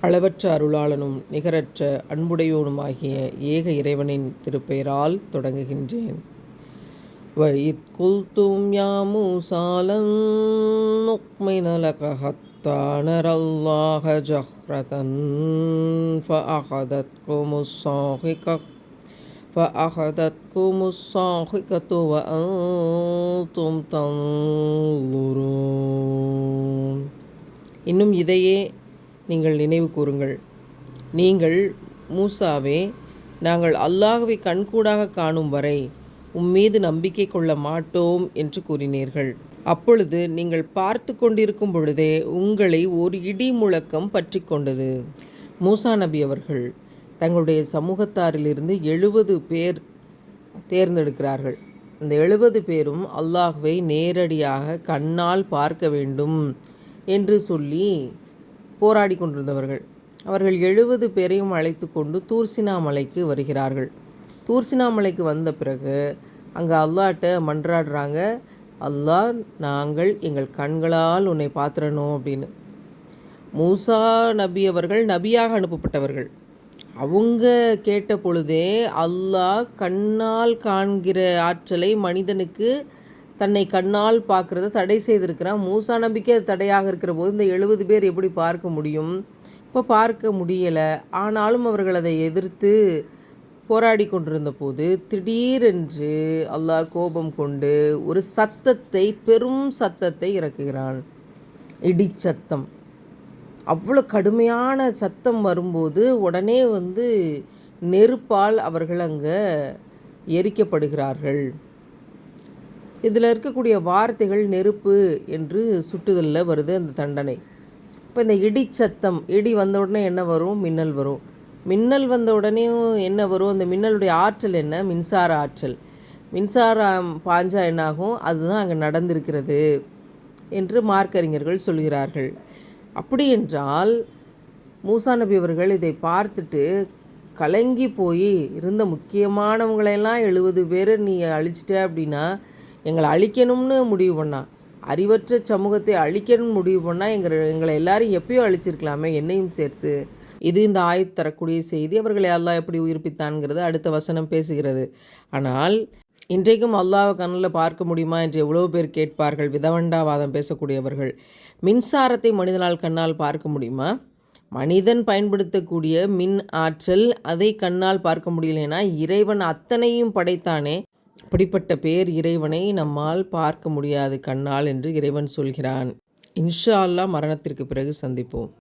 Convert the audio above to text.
அளவற்ற அருளாளனும் நிகரற்ற அன்புடையோனுமாகிய ஏக இறைவனின் திருப்பெயரால் தொடங்குகின்றேன். வஇத் குல்தும் யா மூஸா லன் நுக்மின லக ஹத்தா நரல்லாஹ ஜஹ்ரதன் ஃபஅகதத்குமுஸ் ஸாஹிகத்து வஅன்தும் தன்ظுரூன். இன்னும் இதையே நீங்கள் நினைவு கூறுங்கள். நீங்கள் மூசாவே, நாங்கள் அல்லாஹ்வை கண்கூடாக காணும் வரை உம்மீது நம்பிக்கை கொள்ள மாட்டோம் என்று கூறினீர்கள். அப்பொழுது நீங்கள் பார்த்து கொண்டிருக்கும் பொழுதே உங்களை ஒரு இடி முழக்கம் பற்றி கொண்டது. மூசா நபி அவர்கள் தங்களுடைய சமூகத்தாரிலிருந்து 70 பேர் தேர்ந்தெடுக்கிறார்கள். இந்த 70 பேரும் அல்லாஹ்வை நேரடியாக கண்ணால் பார்க்க வேண்டும் என்று சொல்லி போராடி கொண்டிருந்தவர்கள். அவர்கள் 70 பேரையும் அழைத்து கொண்டு தூர்சினா மலைக்கு வருகிறார்கள். தூர்சினா மலைக்கு வந்த பிறகு அங்கே அல்லாஹ்ட்ட மன்றாடுறாங்க, அல்லாஹ், நாங்கள் எங்கள் கண்களால் உன்னை பார்த்துறணும் அப்படின்னு. மூசா நபி அவர்கள் நபியாக அனுப்பப்பட்டவர்கள். அவங்க கேட்ட பொழுதே அல்லாஹ் கண்ணால் காண்கிற ஆற்றலை மனிதனுக்கு தன்னை கண்ணால் பார்க்குறத தடை செய்திருக்கிறான். மூசா நபிக்கு அது தடையாக இருக்கிற போது இந்த 70 பேர் எப்படி பார்க்க முடியும்? இப்போ பார்க்க முடியலை. ஆனாலும் அவர்கள் அதை எதிர்த்து போராடி கொண்டிருந்த போது திடீரென்று அல்லாஹ் கோபம் கொண்டு ஒரு சத்தத்தை, பெரும் சத்தத்தை இறக்குகிறான். இடிச்சத்தம். அவ்வளோ கடுமையான சத்தம் வரும்போது உடனே நெருப்பால் அவர்கள் அங்கே எரிக்கப்படுகிறார்கள். இதில் இருக்கக்கூடிய வார்த்தைகள் நெருப்பு என்று சுட்டுதலில் வருது அந்த தண்டனை. இப்போ இந்த இடிச்சத்தம், இடி வந்த உடனே என்ன வரும்? மின்னல் வரும். மின்னல் வந்த உடனேயும் என்ன வரும்? அந்த மின்னலுடைய ஆற்றல் என்ன? மின்சார ஆற்றல். மின்சாரம் பாஞ்சா என்னாகும்? அதுதான் அங்கே நடந்திருக்கிறது என்று மார்க்கறிஞர்கள் சொல்கிறார்கள். அப்படி என்றால் மூசா நபி அவர்கள் இதை பார்த்துட்டு கலங்கி போய், இருந்த முக்கியமானவங்களையெல்லாம் 70 பேரை நீ அழிச்சிட்ட அப்படின்னா எங்களை அழிக்கணும்னு முடிவு பண்ணான். அறிவற்ற சமூகத்தை அழிக்கணும்னு முடிவு பண்ணால் எங்களை எல்லாரையும் எப்பயோ அழிச்சிருக்கலாமே, என்னையும் சேர்த்து. இது இந்த ஆயத் தரக்கூடிய செய்தி. அவர்களை அல்லாஹ் எப்படி உயிர்ப்பித்தான்ங்கிறது அடுத்த வசனம் பேசுகிறது. ஆனால் இன்றைக்கும் அல்லாஹ்வை கண்ணில் பார்க்க முடியுமா என்று எவ்வளோ பேர் கேட்பார்கள். விதவண்டாவாதம் பேசக்கூடியவர்கள். மின்சாரத்தை மனிதனால் கண்ணால் பார்க்க முடியுமா? மனிதன் பயன்படுத்தக்கூடிய மின் ஆற்றல், அதை கண்ணால் பார்க்க முடியலைன்னா இறைவன் அத்தனையும் படைத்தானே. அப்படிப்பட்ட பேர் இறைவனை நம்மால் பார்க்க முடியாது கண்ணால் என்று இறைவன் சொல்கிறான். இன்ஷா அல்லாஹ் மரணத்திற்கு பிறகு சந்திப்போம்.